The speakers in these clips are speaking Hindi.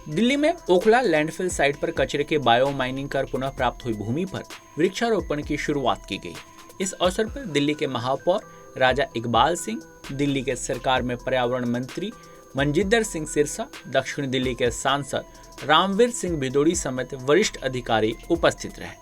दिल्ली में ओखला लैंडफिल साइट पर कचरे के बायो माइनिंग कर पुनः प्राप्त हुई भूमि पर वृक्षारोपण की शुरुआत की गई। इस अवसर पर दिल्ली के महापौर राजा इकबाल सिंह, दिल्ली के सरकार में पर्यावरण मंत्री मनजिंदर सिंह सिरसा, दक्षिण दिल्ली के सांसद रामवीर सिंह भिदोड़ी समेत वरिष्ठ अधिकारी उपस्थित रहे।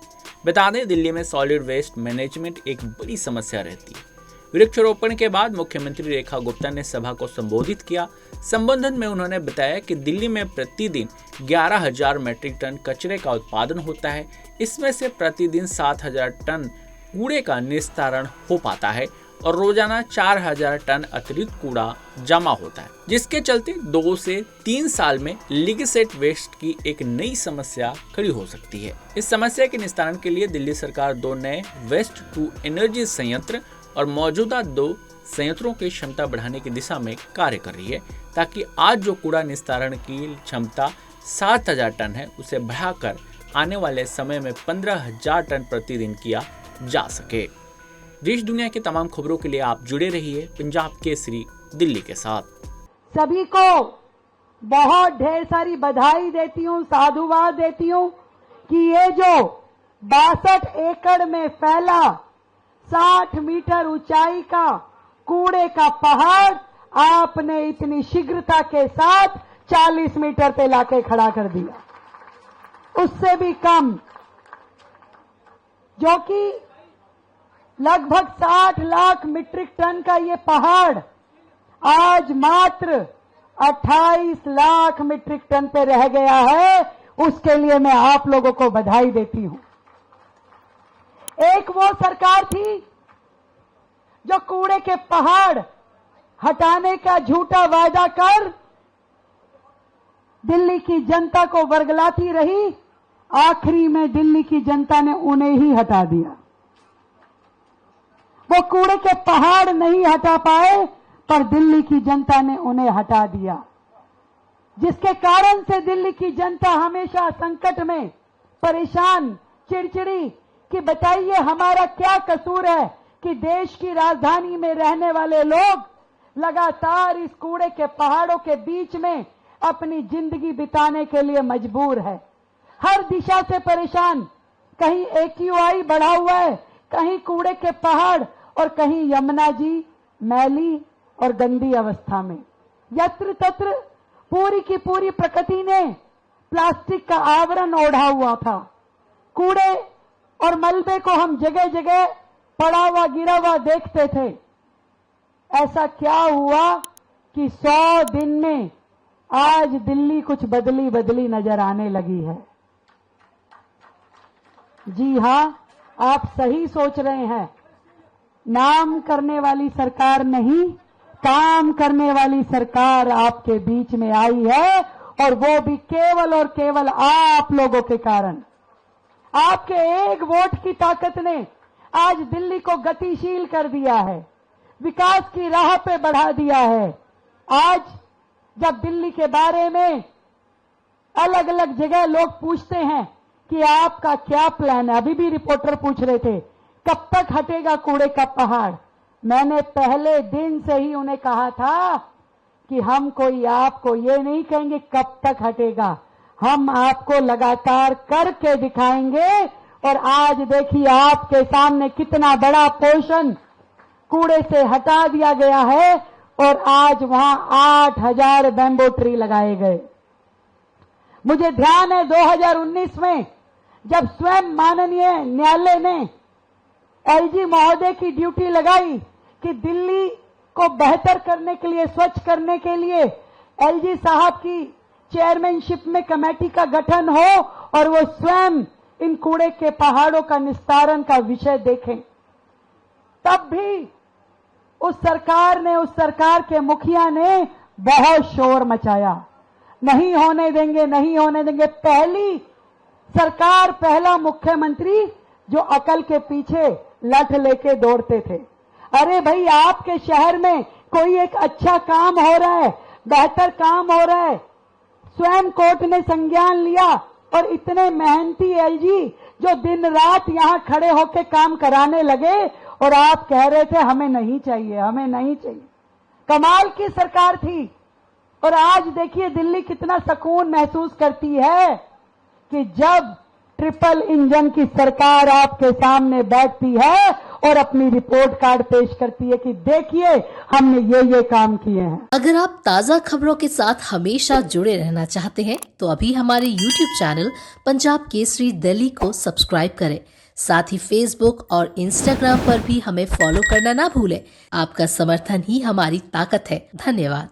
बता दें, दिल्ली में सॉलिड वेस्ट मैनेजमेंट एक बड़ी समस्या रहती है। वृक्षारोपण के बाद मुख्यमंत्री रेखा गुप्ता ने सभा को संबोधित किया। संबोधन में उन्होंने बताया कि दिल्ली में प्रतिदिन 11,000 मीट्रिक टन कचरे का उत्पादन होता है। इसमें से प्रतिदिन 7,000 टन कूड़े का निस्तारण हो पाता है और रोजाना 4,000 टन अतिरिक्त कूड़ा जमा होता है, जिसके चलते 2 से 3 साल में लिग्नाइट वेस्ट की एक नई समस्या खड़ी हो सकती है। इस समस्या के निस्तारण के लिए दिल्ली सरकार 2 नए वेस्ट टू एनर्जी संयंत्र और मौजूदा 2 संयंत्रों की क्षमता बढ़ाने की दिशा में कार्य कर रही है, ताकि आज जो कूड़ा निस्तारण की क्षमता 7,000 टन है, उसे बढ़ाकर आने वाले समय में 15,000 टन प्रतिदिन किया जा सके। देश दुनिया की तमाम खबरों के लिए आप जुड़े रहिए पंजाब केसरी दिल्ली के साथ। सभी को बहुत ढेर सारी बधाई देती हूँ, साधुवाद देती हूँ कि ये जो 62 एकड़ में फैला 60 मीटर ऊंचाई का कूड़े का पहाड़ आपने इतनी शीघ्रता के साथ 40 मीटर पे लाके खड़ा कर दिया। उससे भी कम, जो कि लगभग 60 लाख मीट्रिक टन का ये पहाड़ आज मात्र 28 लाख मीट्रिक टन पे रह गया है। उसके लिए मैं आप लोगों को बधाई देती हूं। एक वो सरकार थी जो कूड़े के पहाड़ हटाने का झूठा वादा कर दिल्ली की जनता को वर्गलाती रही। आखिरी में दिल्ली की जनता ने उन्हें ही हटा दिया। वो कूड़े के पहाड़ नहीं हटा पाए, पर दिल्ली की जनता ने उन्हें हटा दिया, जिसके कारण से दिल्ली की जनता हमेशा संकट में, परेशान, चिड़चिड़ी कि बताइए हमारा क्या कसूर है कि देश की राजधानी में रहने वाले लोग लगातार इस कूड़े के पहाड़ों के बीच में अपनी जिंदगी बिताने के लिए मजबूर है। हर दिशा से परेशान, कहीं AQI बढ़ा हुआ है, कहीं कूड़े के पहाड़ और कहीं यमुना जी मैली और गंदी अवस्था में। यत्र तत्र पूरी की पूरी प्रकृति ने प्लास्टिक का आवरण ओढ़ा हुआ था। कूड़े और मलबे को हम जगह जगह पड़ा हुआ गिरा हुआ देखते थे। ऐसा क्या हुआ कि 100 दिन में आज दिल्ली कुछ बदली बदली नजर आने लगी है। जी हां, आप सही सोच रहे हैं। नाम करने वाली सरकार नहीं, काम करने वाली सरकार आपके बीच में आई है, और वो भी केवल और केवल आप लोगों के कारण। आपके एक वोट की ताकत ने आज दिल्ली को गतिशील कर दिया है, विकास की राह पे बढ़ा दिया है। आज जब दिल्ली के बारे में अलग अलग जगह लोग पूछते हैं कि आपका क्या प्लान है, अभी भी रिपोर्टर पूछ रहे थे कब तक हटेगा कूड़े का पहाड़, मैंने पहले दिन से ही उन्हें कहा था कि हम कोई आपको ये नहीं कहेंगे कब तक हटेगा, हम आपको लगातार करके दिखाएंगे। और आज देखिए आपके सामने कितना बड़ा पोर्शन कूड़े से हटा दिया गया है, और आज वहां 8,000 बैम्बो ट्री लगाए गए। मुझे ध्यान है 2019 में जब स्वयं माननीय न्यायालय ने LG महोदय की ड्यूटी लगाई कि दिल्ली को बेहतर करने के लिए, स्वच्छ करने के लिए LG साहब की चेयरमैनशिप में कमेटी का गठन हो और वो स्वयं इन कूड़े के पहाड़ों का निस्तारण का विषय देखें, तब भी उस सरकार ने, उस सरकार के मुखिया ने बहुत शोर मचाया। नहीं होने देंगे, नहीं होने देंगे। पहली सरकार, पहला मुख्यमंत्री जो अकल के पीछे लठ लेके दौड़ते थे। अरे भाई, आपके शहर में कोई एक अच्छा काम हो रहा है, बेहतर काम हो रहा है, स्वयं कोर्ट ने संज्ञान लिया, और इतने मेहनती LG जो दिन रात यहां खड़े होकर काम कराने लगे, और आप कह रहे थे हमें नहीं चाहिए, हमें नहीं चाहिए। कमाल की सरकार थी। और आज देखिए दिल्ली कितना सुकून महसूस करती है कि जब ट्रिपल इंजन की सरकार आपके सामने बैठती है और अपनी रिपोर्ट कार्ड पेश करती है कि देखिए हमने ये काम किए हैं। अगर आप ताज़ा खबरों के साथ हमेशा जुड़े रहना चाहते हैं तो अभी हमारे YouTube चैनल पंजाब केसरी दिल्ली को सब्सक्राइब करें। साथ ही Facebook और Instagram पर भी हमें फॉलो करना ना भूलें। आपका समर्थन ही हमारी ताकत है। धन्यवाद।